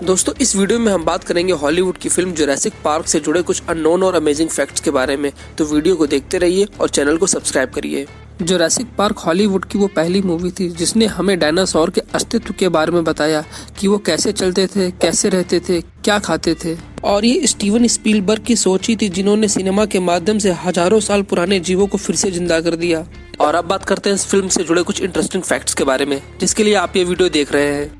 दोस्तों इस वीडियो में हम बात करेंगे हॉलीवुड की फिल्म जुरासिक पार्क से जुड़े कुछ अननोन और अमेजिंग फैक्ट्स के बारे में। तो वीडियो को देखते रहिए और चैनल को सब्सक्राइब करिए। जुरासिक पार्क हॉलीवुड की वो पहली मूवी थी जिसने हमें डायनासोर के अस्तित्व के बारे में बताया कि वो कैसे चलते थे, कैसे रहते थे, क्या खाते थे। और ये स्टीवन स्पीलबर्ग की सोच ही थी जिन्होंने सिनेमा के माध्यम से हजारों साल पुराने जीवों को फिर से जिंदा कर दिया। और अब बात करते हैं इस फिल्म से जुड़े कुछ इंटरेस्टिंग फैक्ट्स के बारे में, जिसके लिए आप ये वीडियो देख रहे हैं।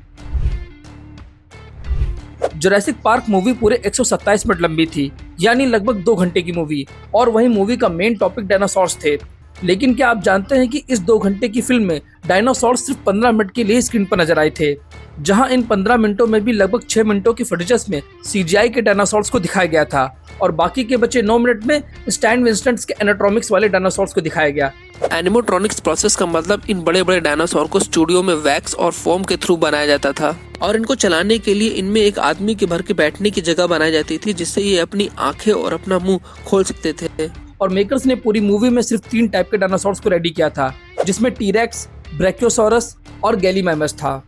जुरासिक पार्क मूवी पूरे 127 मिनट लंबी थी, यानी लगभग 2 घंटे की मूवी। और वही मूवी का मेन टॉपिक डायनासोर्स थे। लेकिन क्या आप जानते हैं कि इस 2 घंटे की फिल्म में डायनासोर्स सिर्फ 15 मिनट के लिए स्क्रीन पर नजर आए थे, जहां इन 15 मिनटों में भी लगभग 6 मिनटों की फुटेजेस में CGI के डायनासोर्स को दिखाया गया था और बाकी के बचे 9 मिनट में स्टैन विंस्टन के एनाटॉमिक्स वाले डायनासोर्स को दिखाया गया। एनिमोट्रॉनिक्स प्रोसेस का मतलब इन बड़े बड़े डायनासोर को स्टूडियो में वैक्स और फोम के थ्रू बनाया जाता था और इनको चलाने के लिए इनमें एक आदमी के भर के बैठने की जगह बनाई जाती थी जिससे ये अपनी आंखें और अपना मुंह खोल सकते थे। और मेकर्स ने पूरी मूवी में सिर्फ 3 टाइप के डायनासोर्स को रेडी किया था, जिसमें टीरेक्स, ब्रैकियोसॉरस और गैलीमैमस था।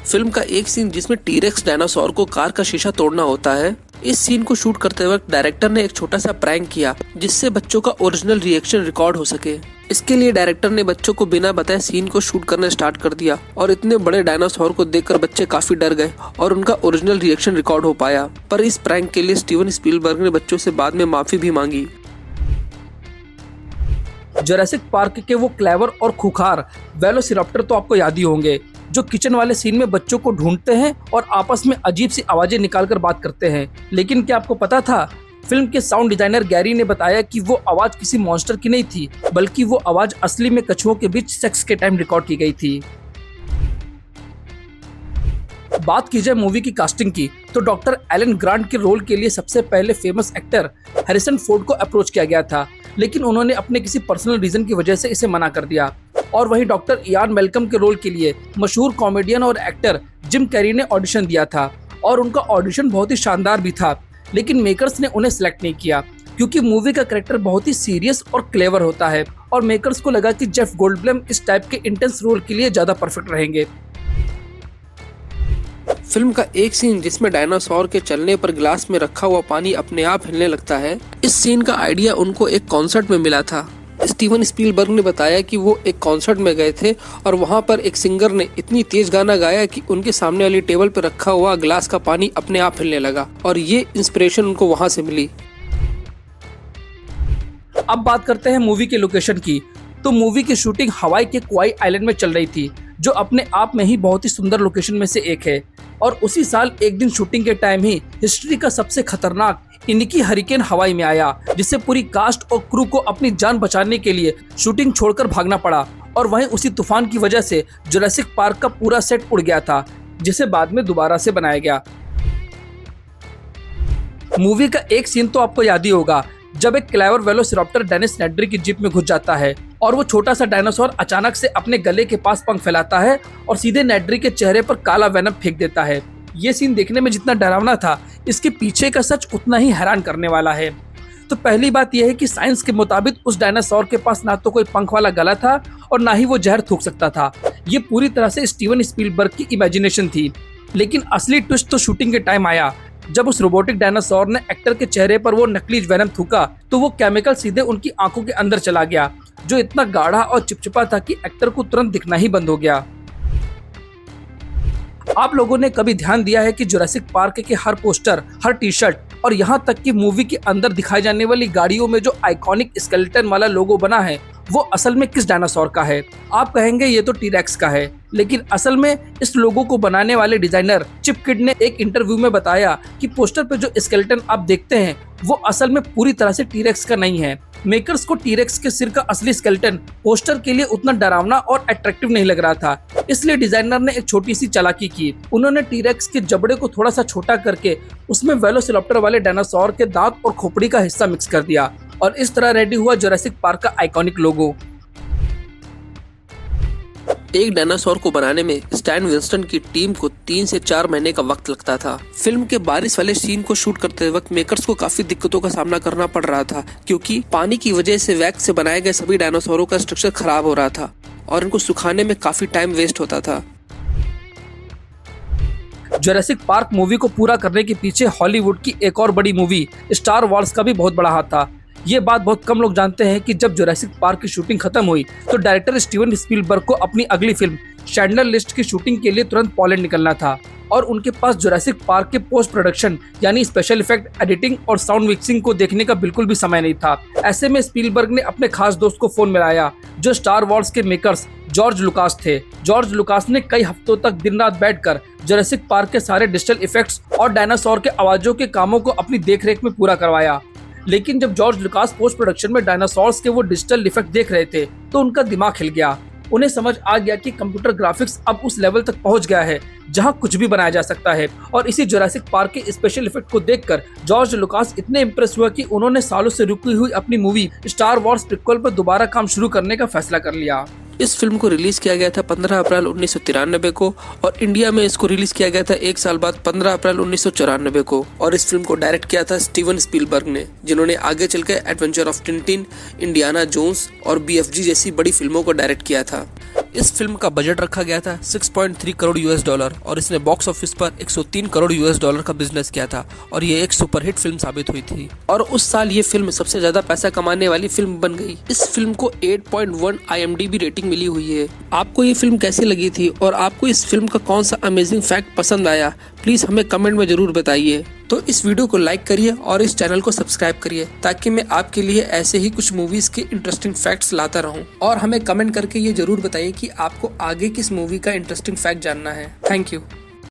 फिल्म का एक सीन जिसमें टीरेक्स डायनासोर को कार का शीशा तोड़ना होता है, इस सीन को शूट करते वक्त डायरेक्टर ने एक छोटा सा प्रैंक किया जिससे बच्चों का ओरिजिनल रिएक्शन रिकॉर्ड हो सके। इसके लिए डायरेक्टर ने बच्चों को बिना बताए सीन को शूट करना स्टार्ट कर दिया और इतने बड़े डायनासोर को देखकर बच्चे काफी डर गए और उनका ओरिजिनल रिएक्शन रिकॉर्ड हो पाया। पर इस प्रैंक के लिए स्टीवन स्पीलबर्ग ने बच्चों से बाद में माफी भी मांगी। जुरासिक पार्क के वो क्लेवर और खुखार वेलोसिराप्टर तो आपको याद ही होंगे, जो किचन वाले सीन में बच्चों को ढूंढते हैं और आपस में अजीब सी आवाजें निकालकर बात करते हैं। लेकिन क्या आपको पता था, फिल्म के साउंड डिजाइनर गैरी ने बताया कि वो आवाज किसी मॉन्स्टर की नहीं थी, बल्कि वो आवाज असली में कछुओं के बीच सेक्स के टाइम रिकॉर्ड की गई थी। बात की जाए मूवी की कास्टिंग की, तो डॉक्टर एलन ग्रांट के रोल के लिए सबसे पहले फेमस एक्टर हैरिसन फोर्ड को अप्रोच किया गया था, लेकिन उन्होंने अपने किसी पर्सनल रीजन की वजह से इसे मना कर दिया। और वहीं डॉक्टर इयान मैल्कम के रोल के लिए मशहूर कॉमेडियन और एक्टर जिम कैरी ने ऑडिशन दिया था और उनका ऑडिशन बहुत ही शानदार भी था, लेकिन मेकर्स ने उन्हें सिलेक्ट नहीं किया क्योंकि मूवी का कैरेक्टर बहुत ही सीरियस और क्लेवर होता है और मेकर्स को लगा कि जेफ गोल्डब्लम इस टाइप के इंटेंस रोल के लिए ज्यादा परफेक्ट रहेंगे। फिल्म का एक सीन जिसमें डायनासोर के चलने पर गिलास में रखा हुआ पानी अपने आप हिलने लगता है, इस सीन का आइडिया उनको एक कॉन्सर्ट में मिला था। स्टीवन स्पीलबर्ग ने बताया कि वो एक कॉन्सर्ट में गए थे और वहां पर एक सिंगर ने इतनी तेज गाना गाया कि उनके सामने वाली टेबल पर रखा हुआ गिलास का पानी अपने आप हिलने लगा और ये इंस्पिरेशन उनको वहां से मिली। अब बात करते हैं मूवी के लोकेशन की। तो मूवी की शूटिंग हवाई के क्वाई आइलैंड में चल रही थी, जो अपने आप में ही बहुत ही सुंदर लोकेशन में से एक है। और उसी साल एक दिन शूटिंग के टाइम ही हिस्ट्री का सबसे खतरनाक इनकी हरिकेन हवाई में आया, जिससे पूरी कास्ट और क्रू को अपनी जान बचाने के लिए शूटिंग छोड़कर भागना पड़ा। और वहीं उसी तूफान की वजह से जुरासिक पार्क का पूरा सेट उड़ गया था, जिसे बाद में दोबारा से बनाया गया। मूवी का एक सीन तो आपको याद ही होगा, जब एक क्लेवर वेलोसिराप्टर डेनिस नेड्री की जीप में घुस जाता है और वो छोटा सा डायनासोर अचानक से अपने गले के पास पंख फैलाता है और सीधे नेड्री के चेहरे पर काला वेनम फेंक देता है। ये सीन देखने में जितना डरावना था, इसके पीछे का सच उतना ही हैरान करने वाला है। तो पहली बात यह है कि साइंस के मुताबिक उस डायनासोर के पास ना तो कोई पंख वाला गला था और ना ही वो जहर थूक सकता था। ये पूरी तरह से स्टीवन स्पीलबर्ग की इमेजिनेशन थी। लेकिन असली ट्विस्ट तो शूटिंग के टाइम आया, जब उस रोबोटिक डायनासोर ने एक्टर के चेहरे पर वो नकली वेनम थूका तो वो केमिकल सीधे उनकी आंखों के अंदर चला गया, जो इतना गाढ़ा और चिपचिपा था कि एक्टर को तुरंत दिखना ही बंद हो गया। आप लोगों ने कभी ध्यान दिया है कि जुरासिक पार्क के हर पोस्टर, हर टी शर्ट और यहाँ तक कि मूवी के अंदर दिखाई जाने वाली गाड़ियों में जो आइकॉनिक स्केलेटन वाला लोगो बना है, वो असल में किस डायनासोर का है? आप कहेंगे ये तो टीरेक्स का है, लेकिन असल में इस लोगो को बनाने वाले डिजाइनर चिप किड ने एक इंटरव्यू में बताया कि पोस्टर पे जो स्केलेटन आप देखते हैं वो असल में पूरी तरह से टीरेक्स का नहीं है। मेकर्स को टीरेक्स के सिर का असली स्केलेटन पोस्टर के लिए उतना डरावना और अट्रैक्टिव नहीं लग रहा था, इसलिए डिजाइनर ने एक छोटी सी चालाकी की। उन्होंने टीरेक्स के जबड़े को थोड़ा सा छोटा करके उसमें वेलोसिराप्टर वाले डायनासोर के दांत और खोपड़ी का हिस्सा मिक्स कर दिया और इस तरह रेडी हुआ जुरासिक पार्क का आइकॉनिक लोगो। एक डायनासोर को बनाने में स्टैन विंस्टन की टीम को 3 से 4 महीने का वक्त लगता था। फिल्म के बारिश वाले सीन को शूट करते वक्त मेकर्स को काफी दिक्कतों का सामना करना पड़ रहा था, क्योंकि पानी की वजह से वैक्स से बनाए गए सभी डायनासोरों का स्ट्रक्चर खराब हो रहा था और इनको सुखाने में काफी टाइम वेस्ट होता था। जुरासिक पार्क मूवी को पूरा करने के पीछे हॉलीवुड की एक और बड़ी मूवी स्टार वॉर्स का भी बहुत बड़ा हाथ था। ये बात बहुत कम लोग जानते हैं कि जब जुरासिक पार्क की शूटिंग खत्म हुई तो डायरेक्टर स्टीवन स्पीलबर्ग को अपनी अगली फिल्म शैंडलर लिस्ट की शूटिंग के लिए तुरंत पोलैंड निकलना था और उनके पास जुरासिक पार्क के पोस्ट प्रोडक्शन यानी स्पेशल इफेक्ट, एडिटिंग और साउंड मिक्सिंग को देखने का बिल्कुल भी समय नहीं था। ऐसे में स्पीलबर्ग ने अपने खास दोस्त को फोन मिलाया जो स्टार वॉर्स के मेकर्स जॉर्ज लुकास थे। जॉर्ज लुकास ने कई हफ्तों तक दिन रात बैठकर जुरासिक पार्क के सारे डिजिटल इफेक्ट्स और डायनासोर के आवाजों के कामों को अपनी देखरेख में पूरा करवाया। लेकिन जब जॉर्ज लुकास पोस्ट प्रोडक्शन में डायनासोर्स के वो डिजिटल इफेक्ट देख रहे थे तो उनका दिमाग हिल गया। उन्हें समझ आ गया कि कंप्यूटर ग्राफिक्स अब उस लेवल तक पहुंच गया है जहां कुछ भी बनाया जा सकता है। और इसी जुरासिक पार्क के स्पेशल इफेक्ट को देखकर जॉर्ज लुकास इतने इम्प्रेस हुआ कि उन्होंने सालों से रुकी हुई अपनी मूवी स्टार वॉर्स प्रीक्वल पर दोबारा काम शुरू करने का फैसला कर लिया। इस फिल्म को रिलीज किया गया था 15 अप्रैल 1993 को और इंडिया में इसको रिलीज किया गया था एक साल बाद 15 अप्रैल 1994 को। और इस फिल्म को डायरेक्ट किया था स्टीवन स्पीलबर्ग ने, जिन्होंने आगे चलकर एडवेंचर ऑफ टिंटिन, इंडियाना जोन्स और BFG जैसी बड़ी फिल्मों को डायरेक्ट किया था। इस फिल्म का बजट रखा गया था 6.3 करोड़ US$ और इसने बॉक्स ऑफिस पर 103 करोड़ US$ का बिजनेस किया था और ये एक सुपरहिट फिल्म साबित हुई थी और उस साल ये फिल्म सबसे ज्यादा पैसा कमाने वाली फिल्म बन गई। इस फिल्म को 8.1 IMDb रेटिंग मिली हुई है। आपको ये फिल्म कैसी लगी थी और आपको इस फिल्म का कौन सा अमेजिंग फैक्ट पसंद आया, प्लीज हमें कमेंट में जरूर बताइए। तो इस वीडियो को लाइक करिए और इस चैनल को सब्सक्राइब करिए ताकि मैं आपके लिए ऐसे ही कुछ मूवीज के इंटरेस्टिंग फैक्ट्स लाता रहूं। और हमें कमेंट करके ये जरूर बताइए कि आपको आगे किस मूवी का इंटरेस्टिंग फैक्ट जानना है। Thank you.